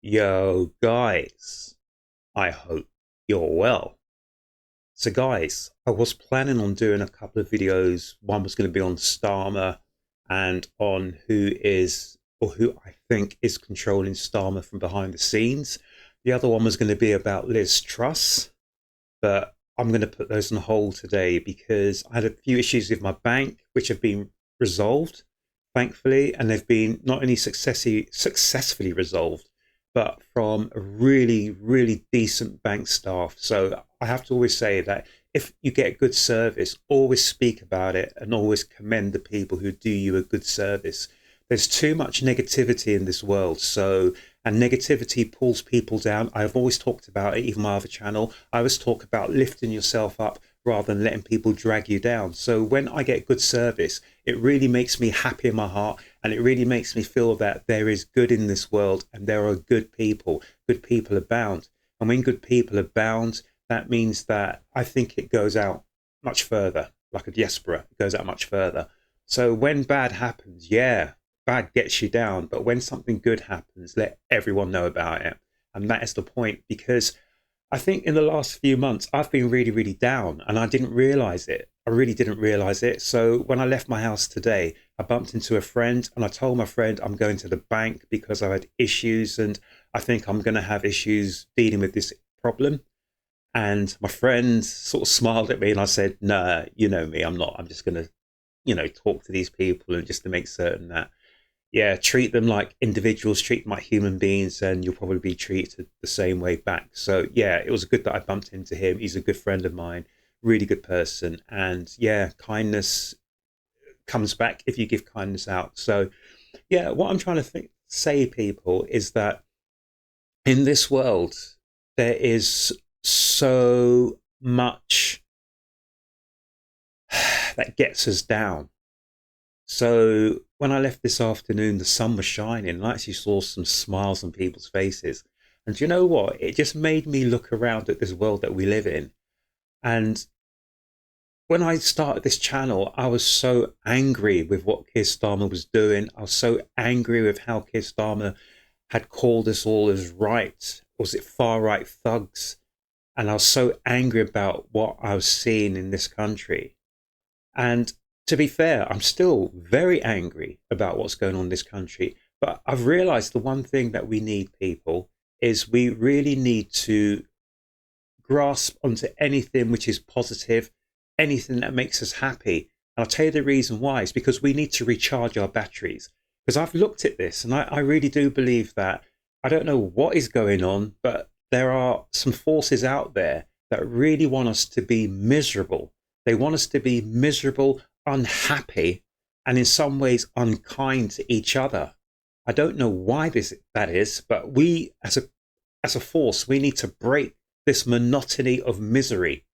Yo, guys, I hope you're well. So, guys, I was planning on doing a couple of videos. One was going to be on Starmer and on who is, or who I think is controlling Starmer from behind the scenes. The other one was going to be about Liz Truss, but I'm going to put those on hold today because I had a few issues with my bank, which have been resolved, thankfully, and they've been not only successfully resolved, but from a really, really decent bank staff. So I have to always say that if you get good service, always speak about it and always commend the people who do you a good service. There's too much negativity in this world. So, and negativity pulls people down. I've always talked about it, even my other channel. I always talk about lifting yourself up rather than letting people drag you down. So when I get good service, it really makes me happy in my heart, and it really makes me feel that there is good in this world and there are good people. Good people abound. And when good people abound, that means that I think it goes out much further, like a diaspora, it goes out much further. So when bad happens, yeah, bad gets you down, but when something good happens, let everyone know about it. And that is the point, because I think in the last few months, I've been really, really down and I didn't realize it. I really didn't realize it. So when I left my house today, I bumped into a friend and I told my friend I'm going to the bank because I've had issues and I think I'm going to have issues dealing with this problem. And my friend sort of smiled at me and I said, "No, you know me, I'm not. I'm just going to, talk to these people and just to make certain that, yeah, treat them like individuals, treat them like human beings, and you'll probably be treated the same way back." So yeah, it was good that I bumped into him. He's a good friend of mine, really good person, and yeah, kindness comes back if you give kindness out. So yeah, what I'm trying to say, people, is that in this world there is so much that gets us down. So when I left this afternoon, the sun was shining, and I actually saw some smiles on people's faces. And do you know what? It just made me look around at this world that we live in. And when I started this channel, I was so angry with what Keir Starmer was doing. I was so angry with how Keir Starmer had called us all as right, was it far right thugs? And I was so angry about what I was seeing in this country. And to be fair, I'm still very angry about what's going on in this country. But I've realized the one thing that we need, people, is we really need to grasp onto anything which is positive, anything that makes us happy. And I'll tell you the reason why is because we need to recharge our batteries. Because I've looked at this and I really do believe that I don't know what is going on, but there are some forces out there that really want us to be miserable. They want us to be miserable, unhappy, and in some ways unkind to each other. I don't know why that is, but we as a force, we need to break this monotony of misery.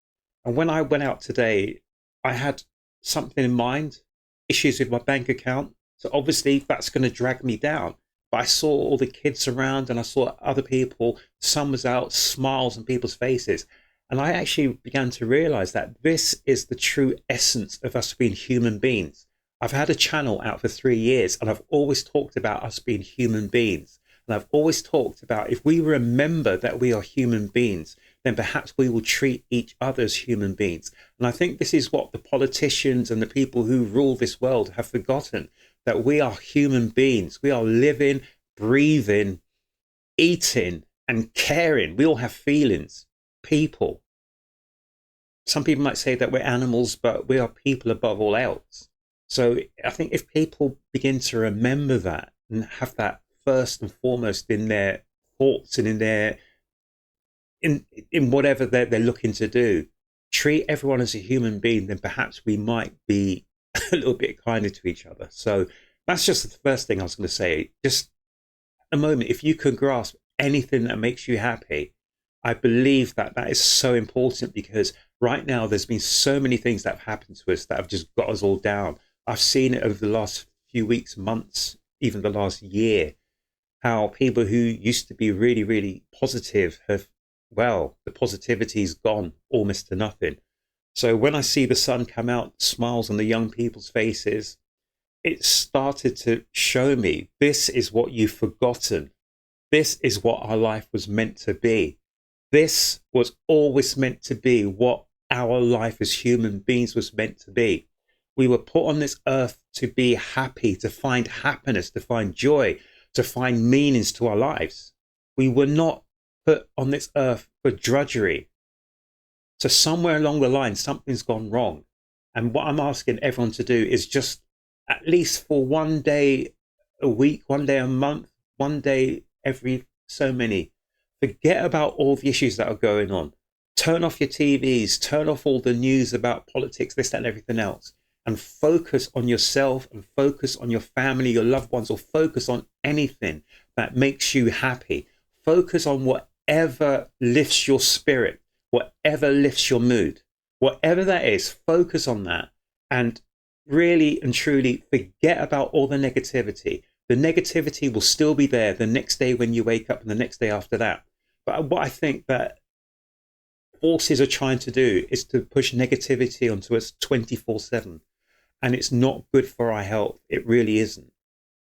And when I went out today, I had something in mind, issues with my bank account. So obviously that's going to drag me down. But I saw all the kids around and I saw other people, the sun was out, smiles on people's faces. And I actually began to realize that this is the true essence of us being human beings. I've had a channel out for 3 years and I've always talked about us being human beings. And I've always talked about if we remember that we are human beings, then perhaps we will treat each other as human beings. And I think this is what the politicians and the people who rule this world have forgotten, that we are human beings. We are living, breathing, eating, and caring. We all have feelings, people. Some people might say that we're animals, but we are people above all else. So I think if people begin to remember that and have that first and foremost in their thoughts and in whatever they're looking to do, treat everyone as a human being, then perhaps we might be a little bit kinder to each other. So that's just the first thing I was going to say. Just a moment, if you can grasp anything that makes you happy, I believe that that is so important, because right now there's been so many things that have happened to us that have just got us all down. I've seen it over the last few weeks, months, even the last year, how people who used to be really, really positive have, well, the positivity's gone almost to nothing. So when I see the sun come out, smiles on the young people's faces, it started to show me this is what you've forgotten. This is what our life was meant to be. This was always meant to be what our life as human beings was meant to be. We were put on this earth to be happy, to find happiness, to find joy, to find meanings to our lives. We were not put on this earth for drudgery. So somewhere along the line, something's gone wrong. And what I'm asking everyone to do is just at least for one day a week, one day a month, one day every so many, forget about all the issues that are going on. Turn off your TVs, turn off all the news about politics, this, that, and everything else, and focus on yourself and focus on your family, your loved ones, or focus on anything that makes you happy. Focus on whatever lifts your spirit, whatever lifts your mood, whatever that is, focus on that and really and truly forget about all the negativity. The negativity will still be there the next day when you wake up and the next day after that. But what I think that forces are trying to do is to push negativity onto us 24/7. And it's not good for our health. It really isn't.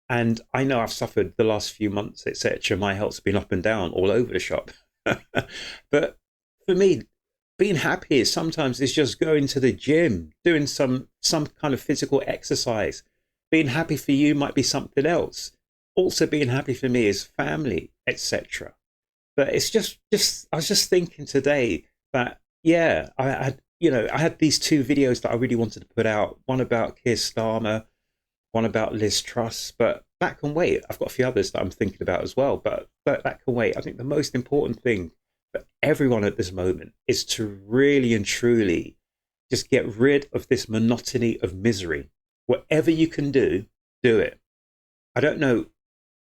And I know I've suffered the last few months, etc. My health's been up and down all over the shop. But for me, being happy is sometimes is just going to the gym, doing some kind of physical exercise. Being happy for you might be something else. Also being happy for me is family, etc. But it's just I was just thinking today that yeah, I had these two videos that I really wanted to put out. One about Keir Starmer, one about Liz Truss, but that can wait. I've got a few others that I'm thinking about as well, but that can wait. I think the most important thing for everyone at this moment is to really and truly just get rid of this monotony of misery. Whatever you can do, do it. I don't know.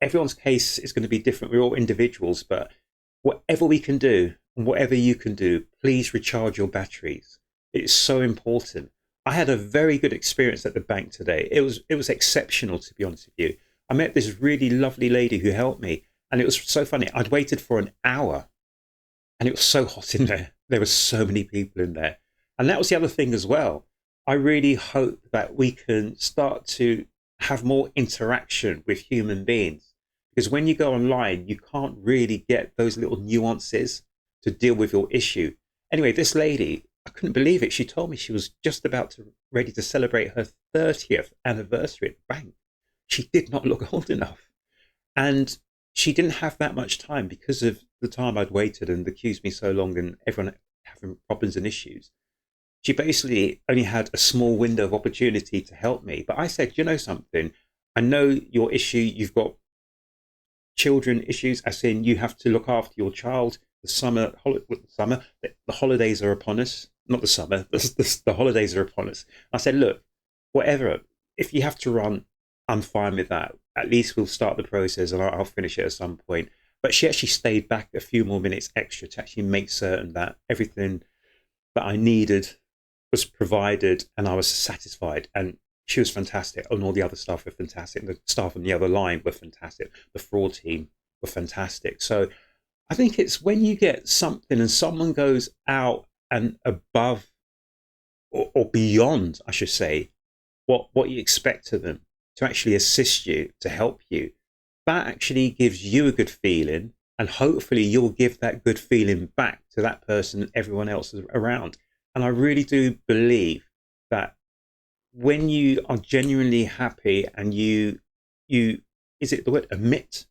Everyone's case is going to be different. We're all individuals, but whatever we can do and whatever you can do, please recharge your batteries. It's so important. I had a very good experience at the bank today. It was exceptional, to be honest with you. I met this really lovely lady who helped me, and it was so funny. I'd waited for an hour, and it was so hot in there. There were so many people in there, and that was the other thing as well. I really hope that we can start to have more interaction with human beings, because when you go online, you can't really get those little nuances to deal with your issue. Anyway, this lady, I couldn't believe it. She told me she was just about to ready to celebrate her 30th anniversary at the bank. She did not look old enough. And she didn't have that much time because of the time I'd waited and the queue's been so long and everyone having problems and issues. She basically only had a small window of opportunity to help me. But I said, you know something? I know your issue. You've got children issues, as in you have to look after your child. The holidays are upon us. Not the summer, the holidays are upon us. I said, look, whatever, if you have to run, I'm fine with that. At least we'll start the process and I'll finish it at some point. But she actually stayed back a few more minutes extra to actually make certain that everything that I needed was provided and I was satisfied. And she was fantastic. And all the other staff were fantastic. The staff on the other line were fantastic. The fraud team were fantastic. So I think it's when you get something and someone goes out and above or beyond, I should say, what you expect of them to actually assist you, to help you, that actually gives you a good feeling. And hopefully you'll give that good feeling back to that person and everyone else around. And I really do believe that when you are genuinely happy and you is it the word emit,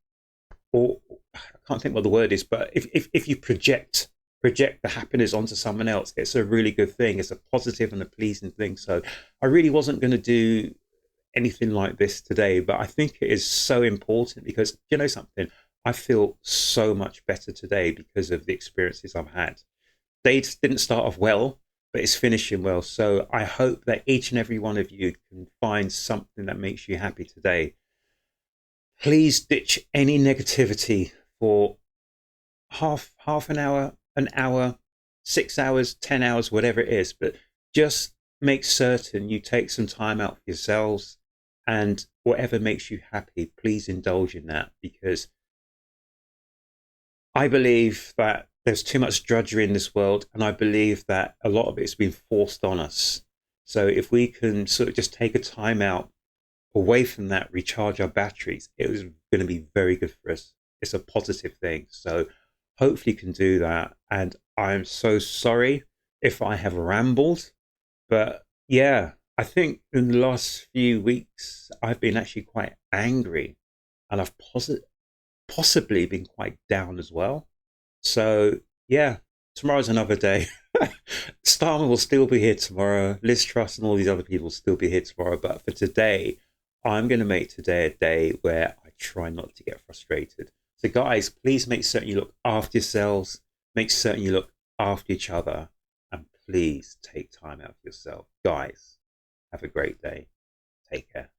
or I can't think what the word is, but if you project the happiness onto someone else, it's a really good thing. It's a positive and a pleasing thing. So I really wasn't going to do anything like this today, but I think it is so important because, you know something, I feel so much better today because of the experiences I've had. They didn't start off well, but it's finishing well. So I hope that each and every one of you can find something that makes you happy today. Please ditch any negativity for half an hour, 6 hours, 10 hours, whatever it is. But just make certain you take some time out for yourselves, and whatever makes you happy, please indulge in that, because I believe that there's too much drudgery in this world, and I believe that a lot of it's been forced on us. So if we can sort of just take a time out away from that, recharge our batteries, it was going to be very good for us. it's a positive thing. So hopefully you can do that. And I'm so sorry if I have rambled, but yeah, I think in the last few weeks I've been actually quite angry, and I've possibly been quite down as well. So yeah, tomorrow's another day. Starman will still be here tomorrow. Liz Truss and all these other people will still be here tomorrow. But for today, I'm going to make today a day where I try not to get frustrated. So guys, please make certain you look after yourselves. Make certain you look after each other, and please take time out for yourself. Guys, have a great day. Take care.